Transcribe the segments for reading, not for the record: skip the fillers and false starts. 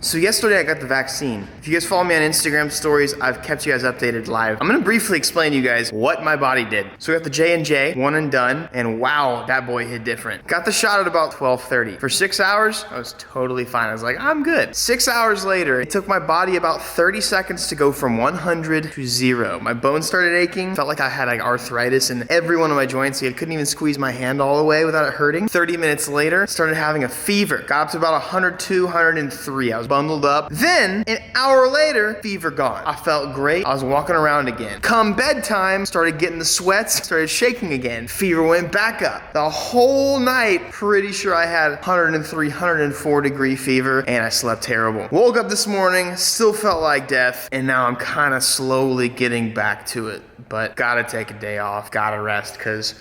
So yesterday I got the vaccine. If you guys follow me on Instagram stories, I've kept you guys updated live. I'm gonna briefly explain to you guys what my body did. So we got the J&J, one and done, and wow, that boy hit different. Got the shot at about 12:30. For 6 hours, I was totally fine. I was like, I'm good. 6 hours later, it took my body about 30 seconds to go from 100 to 0. My bones started aching. Felt like I had like arthritis in every one of my joints. I couldn't even squeeze my hand all the way without it hurting. 30 minutes later, started having a fever. Got up to about 102, 103. I was bundled up. Then, an hour later, fever gone. I felt great. I was walking around again. Come bedtime, started getting the sweats, started shaking again. Fever went back up. The whole night, pretty sure I had 103, 104 degree fever, and I slept terrible. Woke up this morning, still felt like death, and now I'm kind of slowly getting back to it. But gotta take a day off, gotta rest, because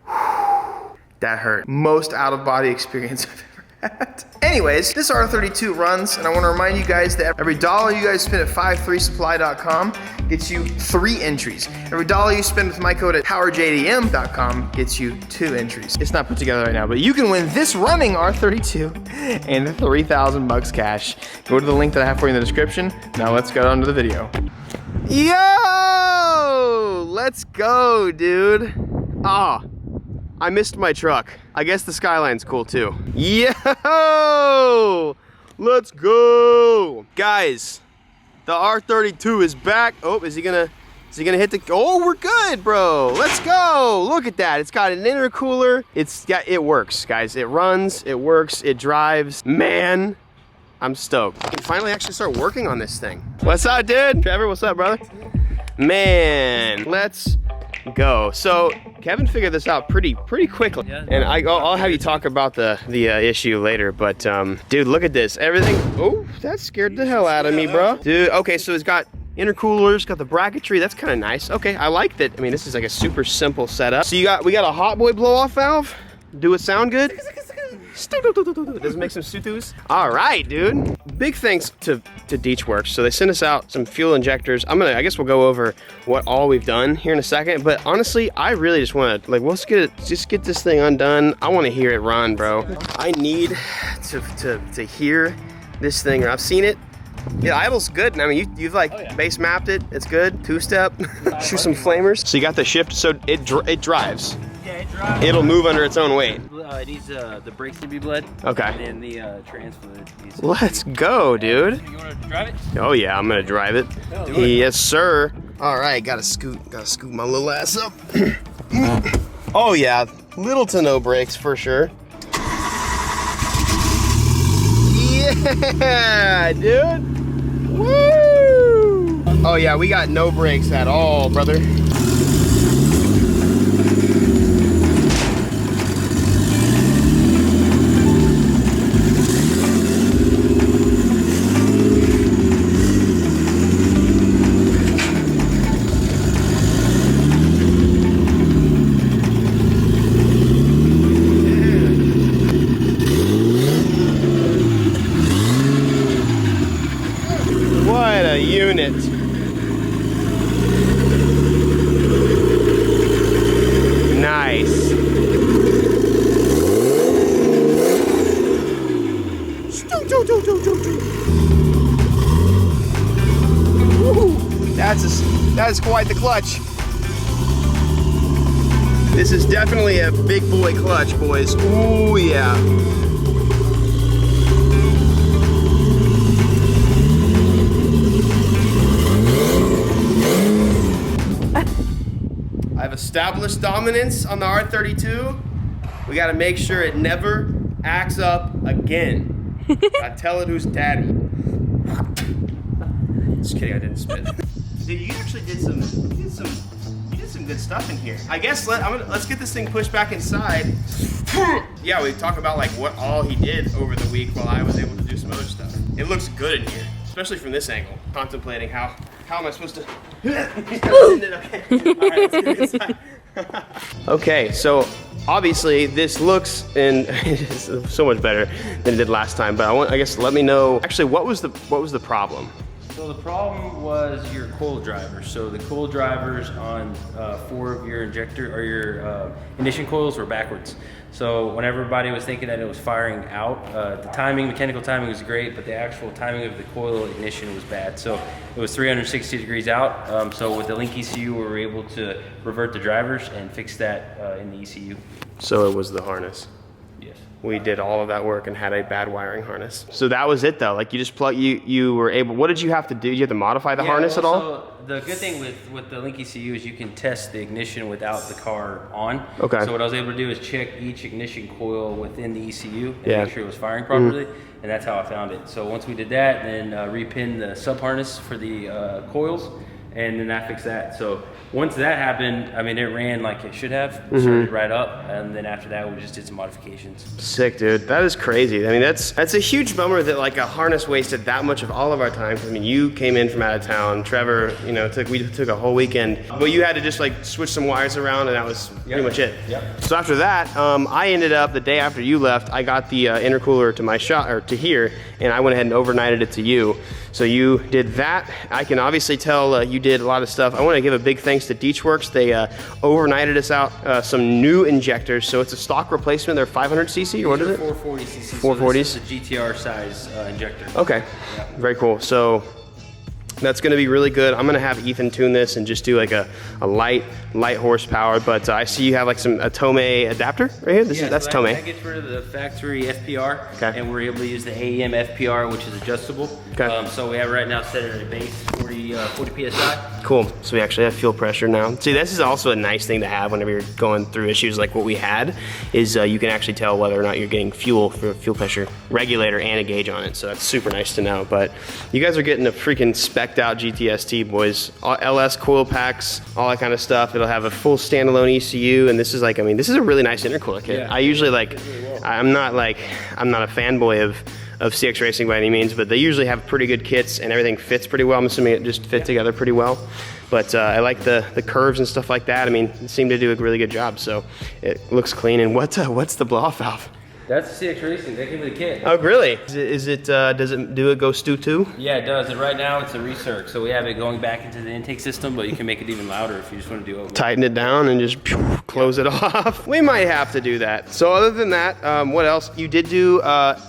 that hurt. Most out-of-body experience I've ever had. Anyways, this R32 runs, and I want to remind you guys that every dollar you guys spend at 53supply.com gets you 3 entries. Every dollar you spend with my code at powerjdm.com gets you 2 entries. It's not put together right now, but you can win this running R32 and 3,000 bucks cash. Go to the link that I have for you in the description. Now let's get on to the video. Yo! Let's go, dude. I missed my truck. I guess the Skyline's cool too. Yo! Let's go! Guys, the R32 is back. Oh, is he gonna hit the, oh, we're good, bro. Let's go. Look at that. It's got an intercooler. It works, guys. It runs, it works, it drives. Man, I'm stoked. I can finally actually start working on this thing. What's up, dude? Trevor, what's up, brother? Man, let's go. So Kevin figured this out pretty quickly, yeah, and I'll have you talk about the issue later. But dude, look at this. Everything. Oh, that scared the hell out of me, bro. Dude. Okay, so it's got intercoolers, got the bracketry. That's kind of nice. Okay, I like that. I mean, this is like a super simple setup. So we got a hot boy blow off valve. Do it sound good? Does it make some sutus? All right, dude. Big thanks to Deechworks. So they sent us out some fuel injectors. I guess we'll go over what all we've done here in a second. But honestly, I really just want to, like, let's get this thing undone. I want to hear it run, bro. I need to hear this thing. I've seen it. Yeah, idle's good. I mean, you've like base mapped it. It's good. 2-step. Shoot some flamers. So you got the shift. So it drives. Yeah, it drives. It'll move under its own weight. It needs the brakes to be bled. Okay. And then the trans fluid needs to Let's go, dude. You want to drive it? Oh yeah, I'm gonna drive it. Yes, sir. All right, gotta scoot my little ass up. Oh yeah, little to no brakes for sure. Yeah, dude. Woo! Oh yeah, we got no brakes at all, brother. Unit. Nice. Woo, that's quite the clutch. This is definitely a big boy clutch, boys. Ooh yeah. I've established dominance on the R32. We gotta make sure it never acts up again. I tell it who's daddy. Just kidding, I didn't spit. Dude, you actually did some good stuff in here. I guess let's get this thing pushed back inside. Yeah, we talk about like what all he did over the week while I was able to do some other stuff. It looks good in here, especially from this angle. Contemplating how am I supposed to? Okay. All right, let's get inside. Okay, so obviously this looks and it's so much better than it did last time. But I guess let me know. Actually, what was the problem? So the problem was your coil drivers. So the coil drivers on 4 of your injector or your ignition coils were backwards. So when everybody was thinking that it was firing out, the timing, mechanical timing was great, but the actual timing of the coil ignition was bad. So it was 360 degrees out. So with the link ECU, we were able to revert the drivers and fix that in the ECU. So it was the harness. Yes. We did all of that work and had a bad wiring harness. So that was it though. Like you just plug, you were able, what did you have to do? Did you have to modify the harness at all? So the good thing with the link ECU is you can test the ignition without the car on. Okay. So what I was able to do is check each ignition coil within the ECU and make sure it was firing properly. And that's how I found it. So once we did that, then repin the sub harness for the coils, and then that fixed that. So once that happened, I mean, it ran like it should have, started right up, and then after that, we just did some modifications. Sick, dude. That is crazy. I mean, that's a huge bummer that like a harness wasted that much of all of our time. I mean, you came in from out of town. Trevor, you know, we took a whole weekend, but you had to just like switch some wires around, and that was pretty much it. Yep. So after that, I ended up the day after you left, I got the intercooler to my shop or to here, and I went ahead and overnighted it to you. So you did that. I can obviously tell you did a lot of stuff. I want to give a big thanks to Deechworks. They overnighted us out some new injectors. So it's a stock replacement. They're 500cc or what is it? 440cc. 440s? So this is a GTR size injector. Okay, very cool. So that's gonna be really good. I'm gonna have Ethan tune this and just do like a light horsepower, but I see you have like a Tomei adapter right here. That's so Tomei. That gets rid of the factory FPR, Okay. and we're able to use the AEM FPR, which is adjustable. Okay. So we have right now set at a base 40 PSI. Cool, so we actually have fuel pressure now. See, this is also a nice thing to have whenever you're going through issues like what we had, is you can actually tell whether or not you're getting fuel for a fuel pressure regulator and a gauge on it, so that's super nice to know. But you guys are getting a freaking spec'd out GTST, boys. LS coil packs, all that kind of stuff. It'll have a full standalone ECU, and this is like, I mean, this is a really nice intercooler kit. Yeah. I usually like, I'm not a fanboy of CX Racing by any means, but they usually have pretty good kits and everything fits pretty well. I'm assuming it just fit together pretty well. But I like the curves and stuff like that. I mean, it seemed to do a really good job, so it looks clean. And what's the blow-off valve? That's the CX Racing. That came with the kit. Oh, really? Does it go stew too? Yeah, it does. And right now it's a recirc, so we have it going back into the intake system, but you can make it even louder if you just want to do it. Tighten it down and just close it off. We might have to do that. So other than that, what else? You did do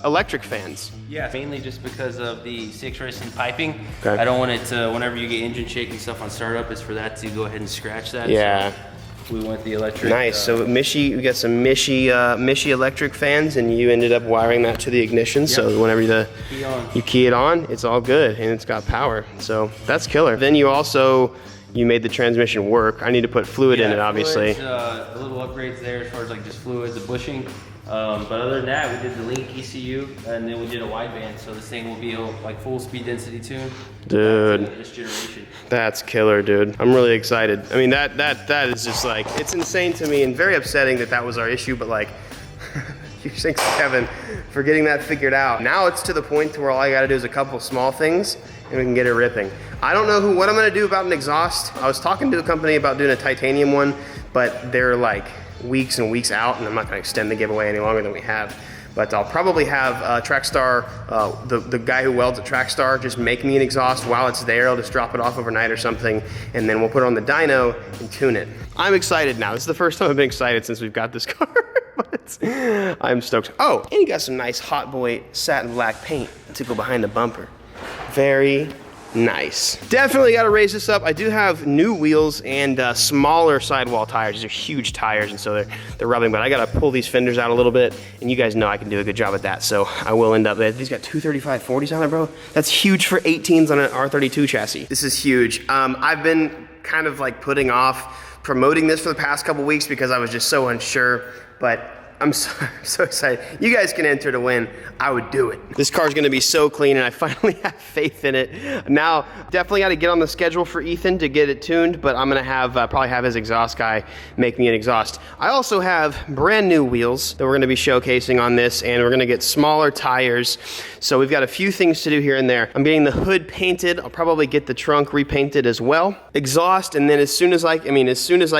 electric fans. Yeah, mainly just because of the CX Racing piping. Okay. I don't want it to, whenever you get engine shake and stuff on startup, is for that to go ahead and scratch that. Yeah. So we went the electric. Nice. So we got some Mishi electric fans, and you ended up wiring that to the ignition. Yep. So whenever you key it on, it's all good, and it's got power. So that's killer. Then you made the transmission work. I need to put fluid in it, obviously. A little upgrades there as far as like just fluids, the bushing. But other than that, we did the link ECU, and then we did a wideband. So this thing will be like full speed density tune. Dude, this generation. That's killer, dude. I'm really excited. I mean, that is just like, it's insane to me and very upsetting that was our issue, but like, thanks Kevin for getting that figured out. Now it's to the point to where all I gotta do is a couple small things and we can get it ripping. I don't know what I'm gonna do about an exhaust. I was talking to a company about doing a titanium one, but they're like weeks and weeks out, and I'm not gonna extend the giveaway any longer than we have. But I'll probably have Trackstar, the guy who welds at Trackstar, just make me an exhaust while it's there. I'll just drop it off overnight or something, and then we'll put it on the dyno and tune it. I'm excited now. This is the first time I've been excited since we've got this car, but I'm stoked. Oh, and you got some nice Hot Boy satin black paint to go behind the bumper. Very nice. Definitely got to raise this up. I do have new wheels and smaller sidewall tires. These are huge tires, and so they're rubbing, but I got to pull these fenders out a little bit, and you guys know I can do a good job at that, so I will end up, these got 235/40s on it, bro. That's huge for 18s on an R32 chassis. This is huge. I've been kind of like putting off promoting this for the past couple weeks because I was just so unsure, but I'm so excited. You guys can enter to win. I would do it. This car's gonna be so clean, and I finally have faith in it. Now, definitely gotta get on the schedule for Ethan to get it tuned, but I'm gonna have probably have his exhaust guy make me an exhaust. I also have brand new wheels that we're gonna be showcasing on this, and we're gonna get smaller tires. So we've got a few things to do here and there. I'm getting the hood painted. I'll probably get the trunk repainted as well. Exhaust, and then as soon as I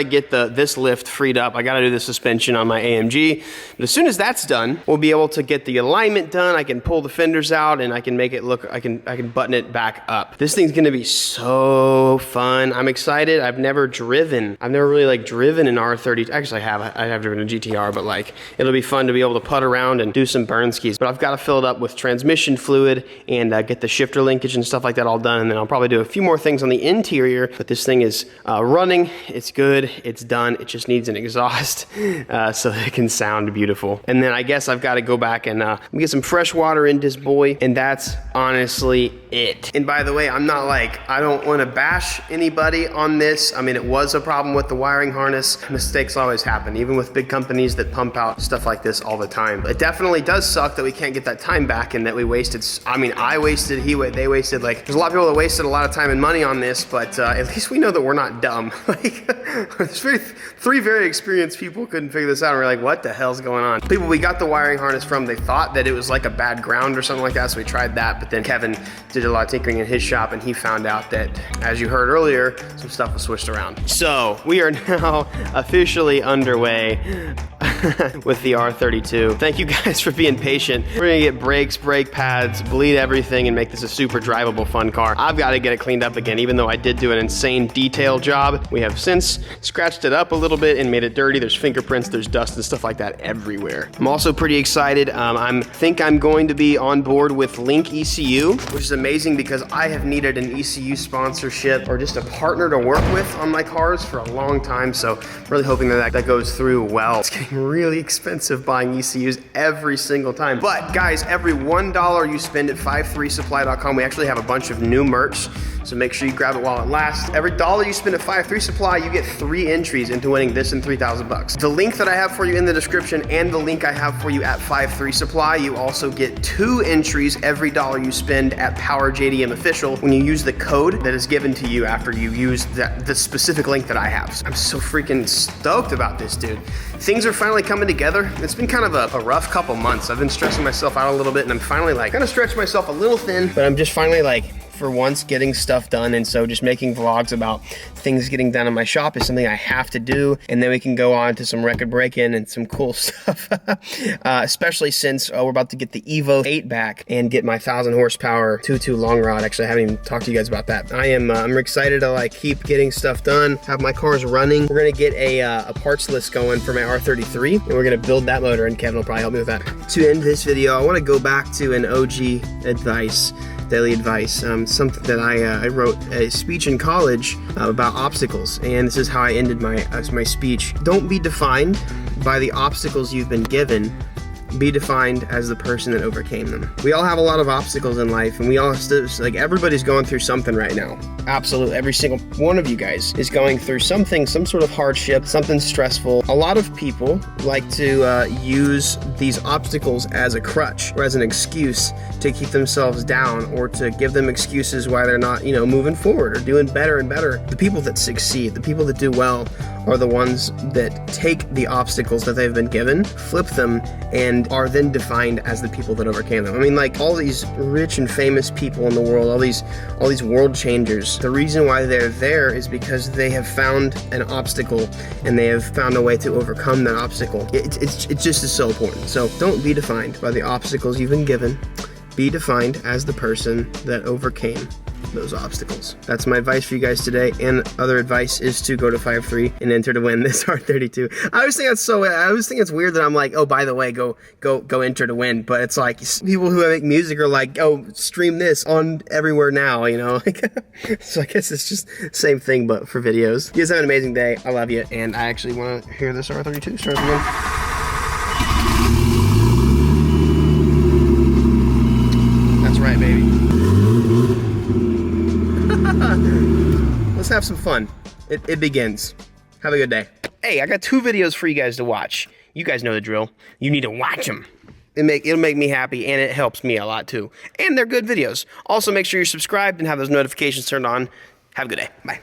get this lift freed up, I gotta do the suspension on my AMG. But as soon as that's done, we'll be able to get the alignment done. I can pull the fenders out and I can make it look, I can button it back up. This thing's gonna be so fun. I'm excited. I've never really like driven an R32. Actually, I have driven a GTR, but like it'll be fun to be able to putt around and do some burn skis. But I've got to fill it up with transmission fluid and get the shifter linkage and stuff like that all done. And then I'll probably do a few more things on the interior. But this thing is running. It's good. It's done. It just needs an exhaust so that it can sound beautiful. And then I guess I've got to go back and get some fresh water in this boy. And that's honestly it. And by the way, I don't want to bash anybody on this. I mean, it was a problem with the wiring harness. Mistakes always happen, even with big companies that pump out stuff like this all the time. It definitely does suck that we can't get that time back and that we wasted, they wasted, like, there's a lot of people that wasted a lot of time and money on this, but at least we know that we're not dumb. Like, three very experienced people couldn't figure this out, and we're like, what the hell's going on? People we got the wiring harness from, they thought that it was like a bad ground or something like that, so we tried that, but then Kevin did a lot of tinkering in his shop, and he found out that, as you heard earlier, some stuff was switched around. So, we are now officially underway with the R32. Thank you guys for being patient. We're gonna get brakes, brake pads, bleed everything, and make this a super drivable, fun car. I've got to get it cleaned up again, even though I did do an insane detail job. We have since scratched it up a little bit and made it dirty. There's fingerprints, there's dust and stuff like that everywhere. I'm also pretty excited. I think I'm going to be on board with Link ECU, which is amazing because I have needed an ECU sponsorship or just a partner to work with on my cars for a long time. So really hoping that goes through well. It's getting really expensive buying ECUs every single time. But guys, every $1 you spend at 53supply.com, we actually have a bunch of new merch. So make sure you grab it while it lasts. Every $1 you spend at 53 Supply, you get 3 entries into winning this and $3,000. The link that I have for you in the description and the link I have for you at 53 Supply, you also get 2 entries every $1 you spend at Power JDM Official when you use the code that is given to you after you use the specific link that I have. So I'm so freaking stoked about this, dude. Things are finally coming together. It's been kind of a rough couple months. I've been stressing myself out a little bit, and I'm finally like, kind of stretched myself a little thin, but I'm just finally like, for once, getting stuff done. And so just making vlogs about things getting done in my shop is something I have to do. And then we can go on to some record break-in and some cool stuff. Especially since we're about to get the Evo 8 back and get my 1,000 horsepower 2.2 long rod. Actually, I haven't even talked to you guys about that. I'm excited to like keep getting stuff done, have my cars running. We're gonna get a parts list going for my R33, and we're gonna build that motor, and Kevin will probably help me with that. To end this video, I wanna go back to an OG daily advice, something that I wrote a speech in college about obstacles, and this is how I ended my speech. Don't be defined by the obstacles you've been given. Be defined as the person that overcame them. We all have a lot of obstacles in life, and we all like, everybody's going through something right now. Absolutely, every single one of you guys is going through something, some sort of hardship, something stressful. A lot of people like to use these obstacles as a crutch or as an excuse to keep themselves down, or to give them excuses why they're not, moving forward or doing better and better. The people that succeed, the people that do well, are the ones that take the obstacles that they've been given, flip them, and are then defined as the people that overcame them. I mean, like, all these rich and famous people in the world, all these world changers, the reason why they're there is because they have found an obstacle and they have found a way to overcome that obstacle. It just is so important. So don't be defined by the obstacles you've been given. Be defined as the person that overcame those obstacles. That's my advice for you guys today, and other advice is to go to 53 and enter to win this R32. I always think it's weird that I'm like, oh, by the way, go enter to win, but it's like people who make music are like, oh, stream this on everywhere now, so I guess it's just the same thing but for videos. You guys have an amazing day. I love you, and I actually want to hear this R32 start again. Right, baby. Let's have some fun. It begins. Have a good day. Hey, I got 2 videos for you guys to watch. You guys know the drill. You need to watch them. It'll make me happy, and it helps me a lot too. And they're good videos. Also, make sure you're subscribed and have those notifications turned on. Have a good day. Bye.